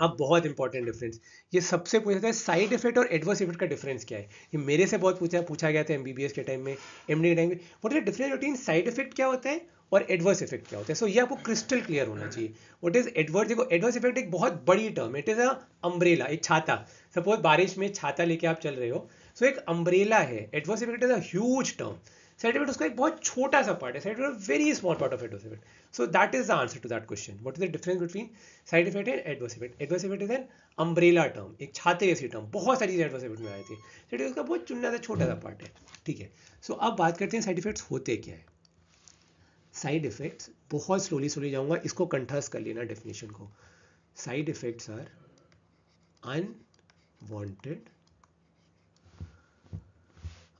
अब बहुत important difference, ये सबसे पूछा था साइड इफेक्ट और एडवर्स इफेक्ट का डिफरेंस क्या है, ये मेरे से बहुत पूछा गया था एमबीबीएस के टाइम में, एमडी के टाइम में। What is the difference between side effect क्या होता है और एडवर्स इफेक्ट क्या होता है। सो ये आपको क्रिस्टल क्लियर होना चाहिए। व्हाट इज एडवर्स, देखो एडवर्स इफेक्ट एक बहुत बड़ी term, it is a umbrella, एक छाता। सपोज बारिश में छाता लेके आप चल रहे हो, सो एक अम्ब्रेला है। Adverse effect is a huge term, side effect उसका एक बहुत छोटा सा पार्ट है, side effect very small part of adverse effect. So that is the answer to that question. What is the difference between side effect and adverse effect? Adverse effect is an umbrella term, एक छाते जैसी term, बहुत सारी चीजें adverse effect में आई थी। Side effect उसका बहुत चुनना सा छोटा सा पार्ट है, ठीक है। सो अब बात करते हैं साइड इफेक्ट्स होते क्या है। साइड इफेक्ट्स, बहुत स्लोली स्लोली जाऊंगा, इसको कंठस्थ कर लेना डेफिनेशन को। Side effects are unwanted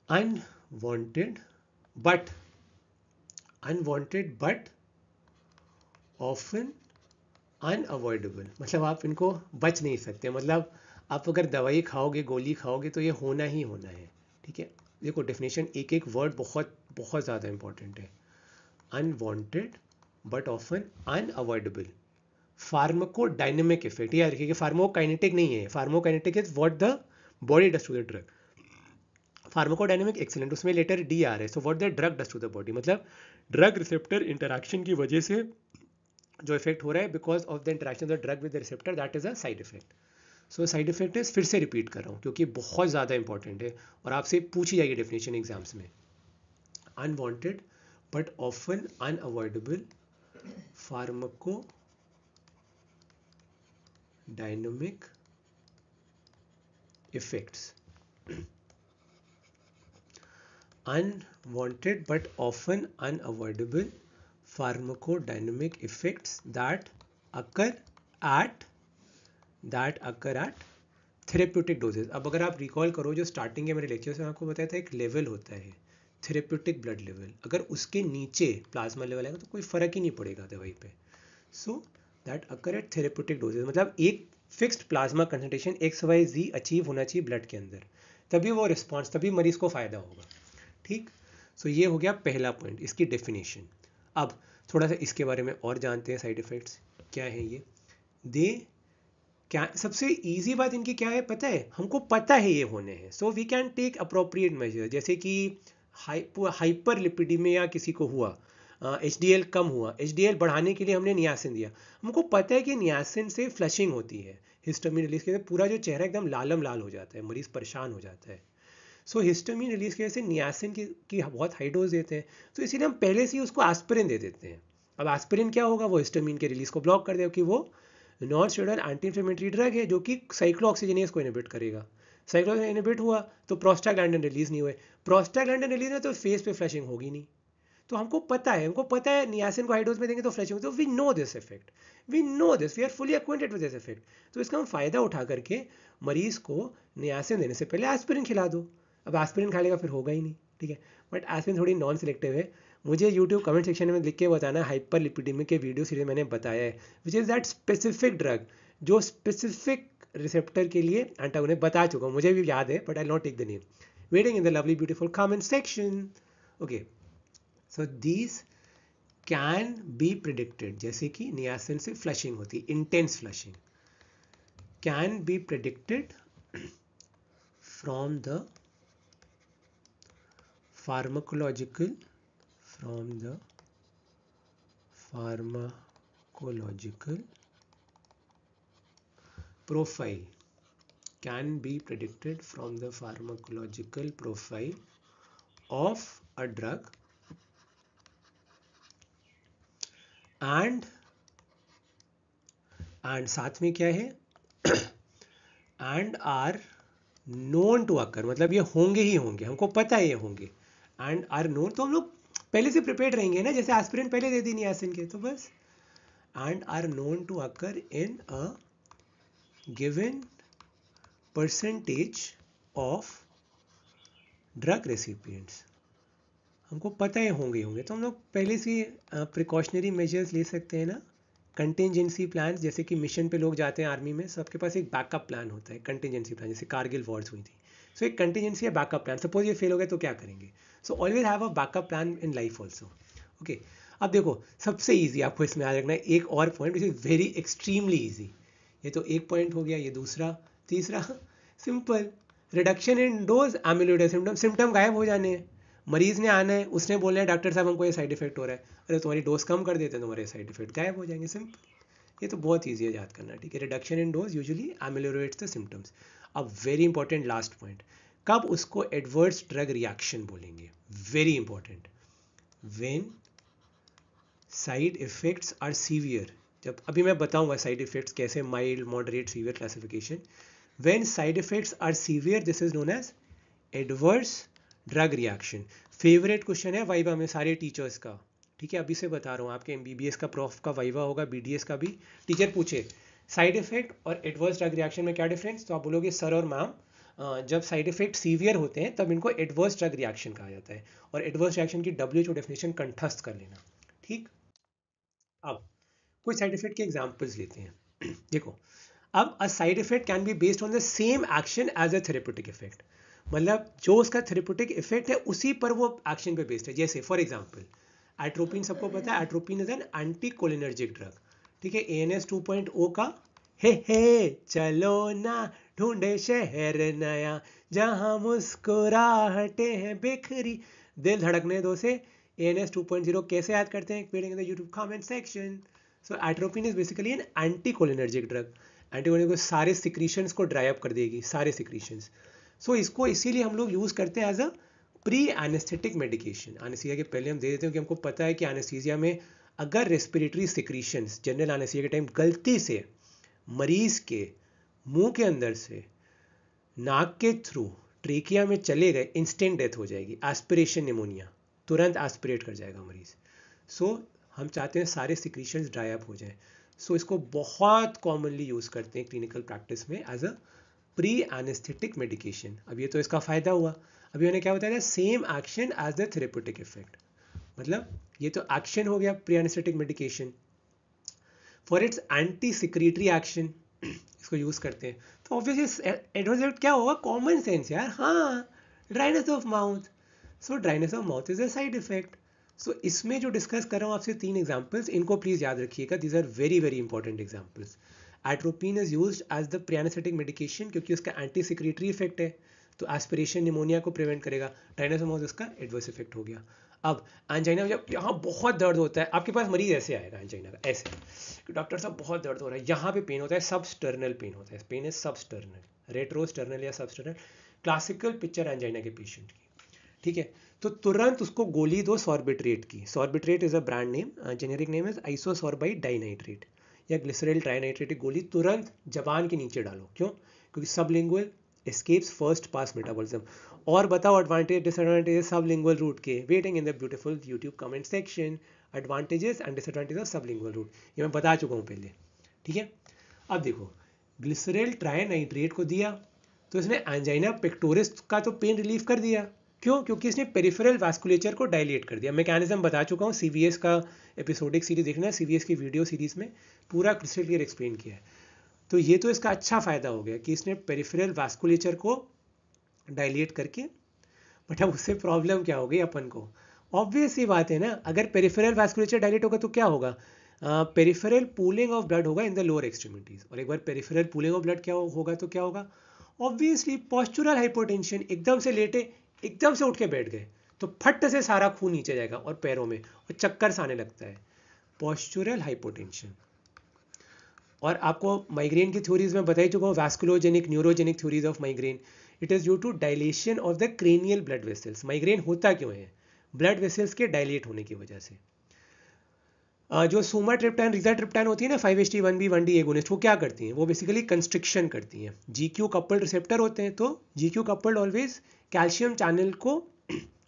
unwanted but unwanted but often unavoidable, मतलब आप इनको बच नहीं सकते, मतलब आप अगर दवाई खाओगे, गोली खाओगे, तो ये होना ही होना है, ठीक है। देखो डेफिनेशन, एक एक वर्ड बहुत बहुत ज़्यादा इंपॉर्टेंट है। Unwanted but often unavoidable, pharmacodynamic effect, याद रखिए कि फार्माकोकाइनेटिक नहीं है, pharmacokinetic is what the body does to the drug, pharmacodynamic excellent, उसमें लेटर डी आ रहा है। So what the drug does to the body, मतलब ड्रग रिसेप्टर इंटरैक्शन की वजह से जो इफेक्ट हो रहा है, because of the interaction of the drug with the receptor, that is a side effect. So side effect is, फिर से रिपीट कर रहा हूँ क्योंकि बहुत ज़्यादा इंपॉर्टेंट है और आपसे पूछी जाएगी डेफिनेशन एग्जाम्स में। Unwanted but often unavoidable pharmacodynamic effects, unwanted but often unavoidable pharmacodynamic effects that occur at therapeutic doses. अब अगर आप रिकॉल करो, जो स्टार्टिंग के मेरे लेक्चर में आपको बताया था, एक लेवल होता है थेरेप्यूटिक ब्लड लेवल, अगर उसके नीचे प्लाज्मा लेवल आएगा तो कोई फर्क ही नहीं पड़ेगा दवाई पे। So that occur at therapeutic doses, मतलब एक fixed plasma concentration XYZ achieve होना चाहिए ब्लड के अंदर, तभी वो रिस्पॉन्स, तभी मरीज को फायदा होगा, ठीक। सो ये हो गया पहला पॉइंट, इसकी डेफिनेशन। अब थोड़ा सा इसके बारे में और जानते हैं, साइड इफेक्ट्स क्या है ये। दे क्या, सबसे इजी बात इनकी क्या है पता है, हमको पता है ये होने हैं, so we can take appropriate measure. जैसे कि हाइपर लिपिडीमिया किसी को हुआ, HDL कम हुआ, HDL बढ़ाने के लिए हमने नियासिन दिया, हमको पता है कि नियासिन से फ्लशिंग होती है, हिस्टामिन रिलीज के पूरा जो चेहरा एकदम लालम लाल हो जाता है, मरीज परेशान हो जाता है। सो हिस्टामिन रिलीज की वजह से नियासिन की बहुत हाई डोज देते हैं, तो इसीलिए हम पहले से ही उसको एस्पिरिन दे देते हैं। अब एस्पिरिन क्या होगा, वो हिस्टामिन के रिलीज को ब्लॉक कर देगा, कि वो non steroidal anti inflammatory drug है जो कि साइक्लोऑक्सीजनेस को इनहिबिट करेगा। साइक्लोऑक्सीजनेस इनहिबिट हुआ तो प्रोस्टाग्लैंडिन रिलीज नहीं हुए, प्रोस्टाग्लैंडिन रिलीज में तो फेस पे फ्लशिंग होगी नहीं। तो हमको पता है नियासिन को हाई डोज में देंगे तो फ्लशिंग, तो we know this effect, we know this, we are fully acquainted with this effect. तो इसका हम फायदा उठा करके मरीज को नियासिन देने से पहले एस्पिरिन खिला दो। अब एस्पिरिन खा लेगा फिर होगा ही नहीं, ठीक है। बट एस्पिरिन थोड़ी नॉन सिलेक्टिव है। मुझे यूट्यूब कमेंट सेक्शन में लिख के बताना, हाइपर लिपिडेमिक के वीडियो सीरीज मैंने बताया है, which is that specific drug, जो स्पेसिफिक रिसेप्टर के लिए एंटागोनिस्ट बता चुका हूँ, मुझे भी याद है, but I not take the name. Waiting in the lovely beautiful comment section. Okay, so these can be predicted, जैसे कि नियासिन से फ्लशिंग होती है, intense flushing, can be predicted from the pharmacological from the pharmacological profile, can be predicted from the pharmacological profile of a drug and साथ में क्या है, and are known to occur, मतलब ये होंगे ही होंगे, हमको पता है ये होंगे, एंड आर नोन, तो हम लोग पहले से प्रिपेयर रहेंगे ना, जैसे एस्पिरिन पहले दे दी नियासिन के, तो बस। And are known to occur in a given percentage of drug recipients, हमको पता है होंगे, तो हम लोग पहले से प्रिकॉशनरी मेजर्स ले सकते हैं ना। कंटिजेंसी प्लान, जैसे कि मिशन पे लोग जाते हैं आर्मी में, सबके पास एक बैकअप प्लान होता है, कंटिजेंसी प्लान, जैसे कारगिल वॉर्स हुई थी। सो एक कंटिजेंसी है, बैकअप प्लान, सपोज ये फेल हो गए तो क्या करेंगे। So always have a backup plan in life also. Okay, अब देखो सबसे ईजी आपको इसमें याद रखना है एक और point, which is very extremely easy, ये तो एक पॉइंट हो गया, ये दूसरा। तीसरा simple, reduction in dose ameliorate symptom, symptom गायब हो जाने हैं। मरीज ने आना है, उसने बोलना है डॉक्टर साहब हमको ये साइड इफेक्ट हो रहा है, अरे तुम्हारी डोज कम कर देते हैं, तुम्हारे साइड इफेक्ट गायब हो जाएंगे, सिंपल। ये तो बहुत ईजी है याद करना, ठीक है। Reduction in dose usually ameliorates the symptoms. अब वेरी इंपॉर्टेंट लास्ट पॉइंट, कब उसको एडवर्स ड्रग रिएक्शन बोलेंगे, very important, when side effects are severe. जब अभी मैं बताऊंगा साइड इफेक्ट्स कैसे, mild, moderate, severe classification. When side effects are severe this is known as adverse drug reaction. Favourite question है viva में सारे teachers का, ठीक है, अभी से बता रहा हूँ। आपके एमबीबीएस का प्रॉफ का वाइवा होगा, बीडीएस का भी। टीचर पूछे साइड इफेक्ट और एडवर्स ड्रग रिएक्शन में क्या डिफरेंस, तो आप बोलोगे सर और मैम जब साइड इफेक्ट सीवियर होते हैं तब इनको एडवर्स ड्रग रिएक्शन कहा जाता है, और एडवर्स रिएक्शन की WHO डेफिनेशन कंठस्थ कर लेना, ठीक। अब कुछ साइड इफेक्ट के एग्जांपल्स लेते हैं देखो, अब a side effect can be based on the same action as a therapeutic effect, मतलब जो उसका थेरेप्यूटिक इफेक्ट है उसी पर वो एक्शन पे बेस्ड है। जैसे फॉर एग्जांपल एट्रोपिन, सबको पता है atropine is an anti cholinergic drug, ठीक है। ANS 2.0 का हे चलो ना ढूंढे शहर नया जहां मुस्कुराहटे हैं बिखरी, दिल धड़कने दो से ANS 2.0 कैसे याद करते हैं, इन the YouTube comment section. So atropine is basically an anti cholinergic drug, anticholinergic सारे सिक्रीशंस को ड्राई अप कर देगी, सारे सिक्रीशंस। सो इसको इसीलिए हम लोग यूज़ करते हैं as a pre anaesthetic medication. Anaesthesia के पहले हम दे देते हैं, कि हमको पता है कि एनेस्थीसिया में अगर रेस्पिरेटरी सिक्रीशंस जनरल एनेस्थीसिया के टाइम गलती से मरीज के मुंह के अंदर से नाक के थ्रू ट्रेकिया में चले गए, इंस्टेंट डेथ हो जाएगी, एस्पिरेशन निमोनिया, तुरंत एस्पिरेट कर जाएगा मरीज। सो हम चाहते हैं सारे सिक्रीशंस ड्राई अप हो जाए। सो इसको बहुत कॉमनली यूज़ करते हैं क्लिनिकल प्रैक्टिस में as a pre anaesthetic medication. अब ये तो इसका फायदा हुआ। अभी मैंने क्या बताया था, same action as the therapeutic effect, मतलब ये तो एक्शन हो गया pre anaesthetic medication. For its anti secretory action इसको यूज करते हैं। तो ऑब्वियसली एडवर्स इफेक्ट क्या होगा, कॉमन सेंस यार, हाँ, dryness of mouth. So dryness of mouth is a side effect. So इसमें जो डिस्कस कर रहा हूँ आपसे 3 एग्जाम्पल्स, इनको प्लीज याद रखिएगा, these are very very important examples. Atropine is used as the pre anaesthetic medication क्योंकि उसका एंटी सिक्रीटरी इफेक्ट है, तो एस्पिरेशन निमोनिया को प्रिवेंट करेगा। ड्राइनेस ऑफ माउथ इसका एडवर्स इफेक्ट हो गया। अब एंजाइना में जब यहाँ बहुत दर्द होता है, आपके पास मरीज ऐसे आएगा एंजाइना का, ऐसे कि डॉक्टर साहब बहुत दर्द हो रहा है, यहाँ पे पेन होता है, सबस्टर्नल पेन होता है, पेन इज सबस्टर्नल, रेट्रोस्टर्नल या सबस्टर्नल, क्लासिकल पिक्चर एंजाइना के पेशेंट की, ठीक है। तो तुरंत उसको गोली दो सॉर्बिट्रेट की, Sorbitrate is a brand name, generic name is isosorbide dinitrate या ग्लिसरल ट्राइनाइट्रेट की गोली तुरंत जबान के नीचे डालो, क्यों, क्योंकि sublingual escapes first pass metabolism. और बताओ एडवांटेज डिसएडवांटेजेस सबलिंगुअल रूट के, waiting in the beautiful YouTube comment section, advantages and disadvantages of sublingual route, ये मैं बता चुका हूँ पहले, ठीक है। अब देखो ग्लिसरल ट्राइनाइट्रेट को दिया तो इसने एंजाइना पेक्टोरिस का तो पेन रिलीफ कर दिया, क्यों, क्योंकि इसने पेरिफेरल वास्कुलेचर को डायलेट कर दिया। मैकेनिज्म बता चुका हूँ, सीवीएस का एपिसोडिक सीरीज देखना है, सीवीएस की वीडियो सीरीज में पूरा क्रिस्टल क्लियर एक्सप्लेन किया है। तो ये तो इसका अच्छा फायदा हो गया कि इसने पेरिफेरल वास्कुलेचर को डायलेट करके। बट अब उससे प्रॉब्लम क्या हो गई अपन को, ऑब्वियस ही बात है ना, अगर पेरिफेरल वास्कुलेचर डायलेट होगा तो क्या होगा, पेरिफेरल पूलिंग ऑफ ब्लड होगा इन द लोअर एक्सट्रीमिटीज, और एक बार पेरिफेरल पूलिंग ऑफ ब्लड क्या होगा तो क्या होगा, ऑब्वियसली पॉस्चुरल हाइपोटेंशन, एकदम से लेटे एकदम से उठ के बैठ गए तो फट से सारा खून नीचे जाएगा और पैरों में, और चक्कर से आने लगता है, पॉस्चुरल हाइपोटेंशन। और आपको माइग्रेन की थ्योरीज में बता ही चुका हूँ, vasculogenic neurogenic theories of migraine, it is due to dilation of the cranial blood vessels. Migraine होता क्यों है, ब्लड वेसल्स के डायलेट होने की वजह से। जो सोमाट्रिप्टन रिजाट्रिप्टन होती है ना 5-HT1B 1D एगोनिस्ट, वो क्या करती हैं, वो बेसिकली कंस्ट्रिक्शन करती हैं, GQ कपल्ड रिसेप्टर होते हैं, तो GQ coupled always calcium channel को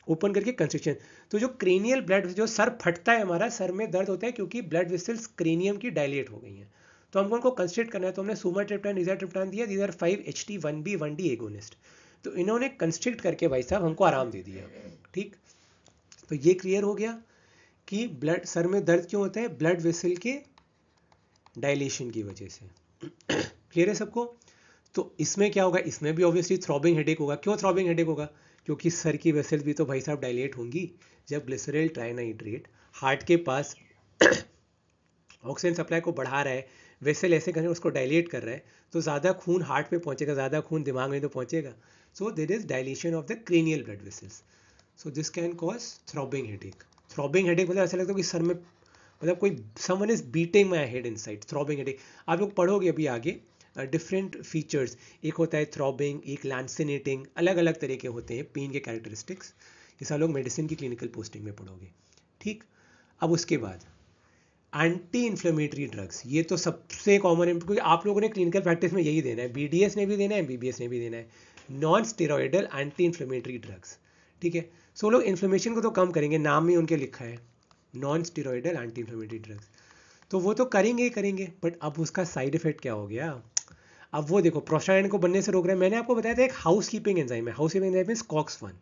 ओपन करके कंस्ट्रिक्शन। तो जो क्रेनियल ब्लड, जो सर फटता है हमारा, सर में दर्द होता है क्योंकि ब्लड वेसल्स क्रेनियम की डायलेट हो गई हैं, तो हमको उनको कंस्ट्रिक्ट करना है, तो हमने सोमाट्रिप्टन रिजाट्रिप्टन दिया, these are 5-HT1B 1D agonist, तो इन्होंने कंस्ट्रिक्ट करके भाई साहब हमको आराम दे दिया, ठीक। तो ये क्लियर हो गया कि ब्लड, सर में दर्द क्यों होता है, ब्लड वेसल के डायलेशन की वजह से। क्लियर है सबको। तो इसमें क्या होगा, इसमें भी ऑब्वियसली थ्रॉबिंग हेडेक होगा। क्यों थ्रॉबिंग हेडेक होगा, क्योंकि सर की वेसल भी तो भाई साहब डायलेट होंगी जब ग्लिसरल ट्राइनाइट्रेट हार्ट के पास ऑक्सीजन सप्लाई को बढ़ा रहा है, वेसल ऐसे करके उसको डायलेट कर रहा है, तो ज़्यादा खून हार्ट पे पहुंचेगा, ज़्यादा खून दिमाग में तो पहुंचेगा. So there is dilation of the cranial blood vessels. So this can cause throbbing headache. Throbbing headache मतलब ऐसा लगता है कि सर में, मतलब कोई someone is beating my head inside. Throbbing headache आप लोग पढ़ोगे अभी आगे डिफरेंट फीचर्स. एक होता है थ्रॉबिंग, एक लैंसिनेटिंग, अलग अलग तरह के होते हैं पेन के कैरेक्टरिस्टिक्स. ये सब लोग मेडिसिन की क्लिनिकल पोस्टिंग में पढ़ोगे. ठीक. अब उसके बाद एंटी इन्फ्लेमेटरी ड्रग्स, ये तो सबसे कॉमन है क्योंकि आप लोगों ने क्लिनिकल प्रैक्टिस में यही देना है, बीडीएस ने भी देना है, एमबीबीएस ने भी देना है. Non steroidal anti inflammatory drugs. ठीक है. सो लोग इन्फ्लेमेशन को तो कम करेंगे, नाम में उनके लिखा है non steroidal anti inflammatory drugs, तो वो तो करेंगे ही करेंगे, बट अब उसका साइड इफेक्ट क्या हो गया. अब वो देखो प्रोस्टाग्लैंडिन को बनने से रोक रहे हैं. मैंने आपको बताया था एक हाउस कीपिंग एंजाइम है. House keeping enzyme is COX 1.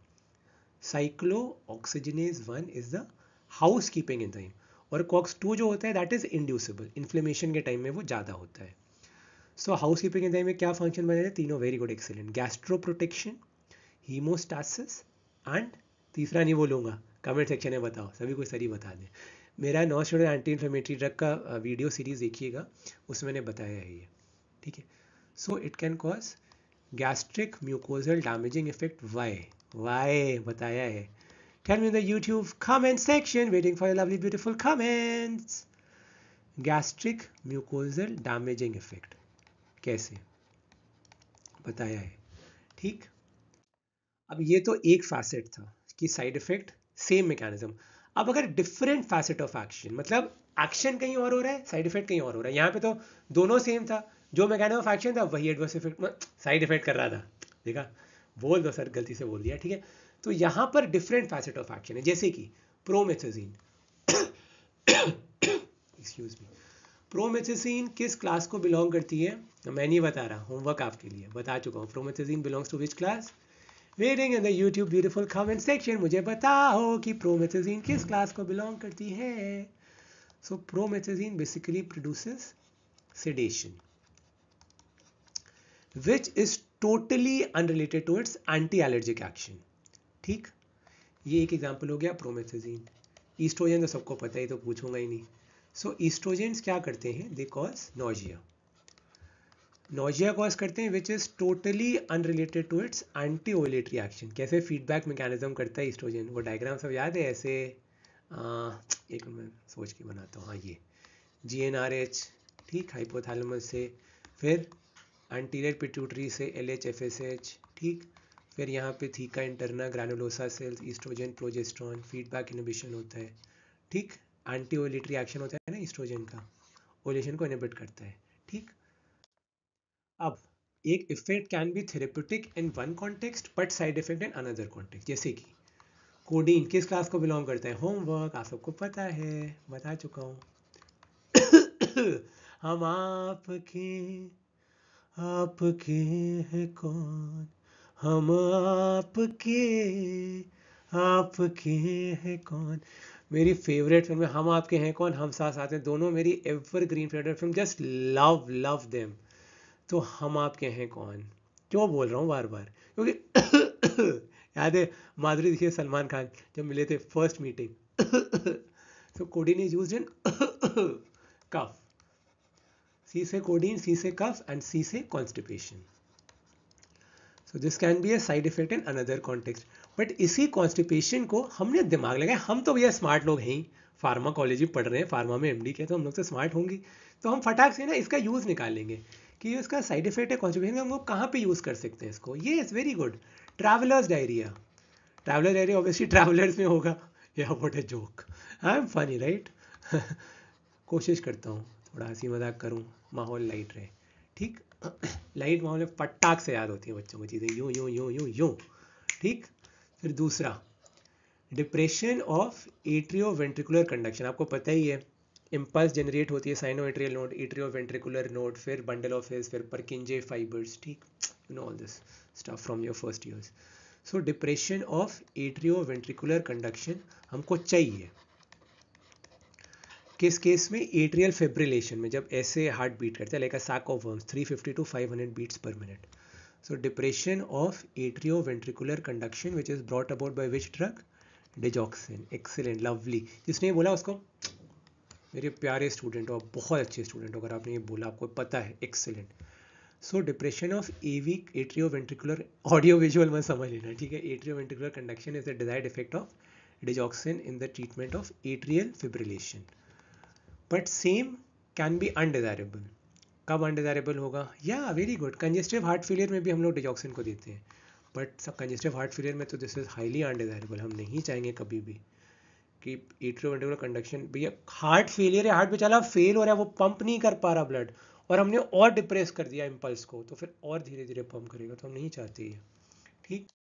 Cyclooxygenase 1 is the house keeping enzyme. और कॉक्स 2 जो होता है दैट इज इंड्यूसिबल. इन्फ्लेमेशन के टाइम में वो ज़्यादा होता है. सो हाउस कीपिंग एंजाइम में क्या फंक्शन बने हैं तीनों, very good, excellent. Gastro protection, haemostasis and तीसरा नहीं बोलूँगा, कमेंट सेक्शन में बताओ, सभी कोई सही बता दें. मेरा non steroidal anti inflammatory drug का वीडियो सीरीज देखिएगा, उसमें मैंने बताया है ये. ठीक है. So it can cause gastric mucosal damaging effect. Why बताया है. Tell me in the YouTube comment section. Waiting for your lovely beautiful comments. Gastric mucosal damaging effect कैसे बताया है. ठीक. अब ये तो एक फैसेट था कि साइड इफेक्ट सेम मैकेनिज्म. अब अगर डिफरेंट फैसेट ऑफ एक्शन, मतलब एक्शन कहीं और हो रहा है, साइड इफेक्ट कहीं और हो रहा है. यहाँ पे तो दोनों सेम था, जो मैकेनिज्म ऑफ एक्शन था वही एडवर्स इफेक्ट साइड इफेक्ट कर रहा था. देखा, बोल दो सर, गलती से बोल दिया. ठीक है. तो यहाँ पर डिफरेंट फैसेट ऑफ एक्शन है, जैसे कि प्रोमेथाजीन. Excuse me. प्रोमेथाजीन किस क्लास को बिलोंग करती है, मैं नहीं बता रहा, होमवर्क आपके लिए बता चुका हूँ. Promethazine belongs to which class. Waiting in the YouTube beautiful comment section, मुझे बताओ कि प्रोमेथाजीन किस क्लास को बिलोंग करती है. So promethazine basically produces sedation which is totally unrelated to its anti-allergic action. ठीक. ये एक एग्जांपल हो गया प्रोमेथाजीन. ईस्ट्रोजन तो सबको पता है, तो पूछूंगा ही नहीं. सो ईस्ट्रोजेंस क्या करते हैं, they cause nausea. Nausea cause करते हैं which is totally unrelated to its anti ovulatory action. कैसे फीडबैक मैकेनिज्म करता है ईस्ट्रोजन, वो डायग्राम सब याद है ऐसे. एक मिनट सोच के बनाता हूँ. हाँ, ये GnRH. ठीक. हाइपोथैलेमस से, फिर एंटीरियर पिट्यूटरी से LH-FSH. ठीक. फिर यहाँ पे theca interna granulosa cells, oestrogen progesterone, feedback inhibition होता है. ठीक. एंटी ओवुलेटरी एक्शन होता है ना ईस्ट्रोजन का, ओवुलेशन को इनहिबिट करता है. ठीक. अब एक effect can B therapeutic in one context but side effect in another context. जैसे कि कोडीन किस क्लास को बिलोंग करता है, होमवर्क आप सबको पता है, बता चुका हूँ. हम आपके हैं कौन, हम आपके हैं कौन. मेरी फेवरेट फिल्म है हम आपके हैं कौन, हम साथ साथ हैं, दोनों मेरी evergreen favourite film. Just love them. तो हम आपके हैं कौन क्यों बोल रहा हूँ बार बार, क्योंकि याद है माधुरी दीक्षित सलमान खान जब मिले थे first meeting. So codeine is used in cough. C से कोडीन, C से कफ एंड C से constipation. So this can be a side effect in another context. But इसी कॉन्स्टिपेशन को हमने दिमाग लगाया, हम तो भैया स्मार्ट लोग हैं ही, फार्माकोलॉजी पढ़ रहे हैं, फार्मा में MD किया, तो हम लोग तो स्मार्ट होंगे. तो हम फटाक से ना इसका यूज़ निकाल लेंगे कि इसका साइड इफेक्ट है कॉन्स्टिपेशन, हम लोग कहाँ पे यूज़ कर सकते हैं इसको. ये is very good. Travellers diarrhoea. Traveller diarrhoea obviously travellers में होगा. या what a joke, I am funny right. कोशिश करता हूँ थोड़ा हंसी मजाक करूँ, माहौल लाइट रहे. ठीक. लाइट माहौल में फटाक से याद होती है बच्चों को चीज़ें, यूं यूं यूं यूं यूं. ठीक. फिर दूसरा depression of atrioventricular conduction. आपको पता ही है इम्पल्स जनरेट होती है cyano atrial node, atrio ventricular node, फिर बंडल ऑफ हिल्स, फिर परकिंजे फाइबर्स. ठीक. You know all this stuff from your first years. So depression of atrioventricular conduction हमको चाहिए किस केस में, एट्रियल फिब्रिलेशन में, जब ऐसे हार्ट बीट करता है like a sac of worms, 350 to 500 beats per minute. So depression of atrioventricular conduction which is brought about by which drug, digoxin. Excellent, lovely. जिसने बोला उसको मेरे प्यारे स्टूडेंट हो, आप बहुत अच्छे स्टूडेंट हो, अगर आपने ये बोला आपको पता है, excellent. So depression of AV atrioventricular audio visual में समझ लेना, ठीक है। Atrioventricular conduction is the desired effect of digoxin in the treatment of atrial fibrillation, but same can be undesirable. कब अनडिजायरेबल होगा? या very good, congestive heart failure में भी हम लोग डिजॉक्सिन को देते हैं, बट सब कंजेस्टिव हार्ट फेलियर में तो दिस इज हाईली अनडिजायरेबल। हम नहीं चाहेंगे कभी भी कि एट्रियोवेंट्रिकुलर कंडक्शन, भैया हार्ट फेलियर है, हार्ट बेचारा फेल हो रहा है, वो पंप नहीं कर पा रहा ब्लड, और हमने और डिप्रेस कर दिया इम्पल्स को, तो फिर और धीरे धीरे पंप करेगा, तो हम नहीं चाहते ये, ठीक।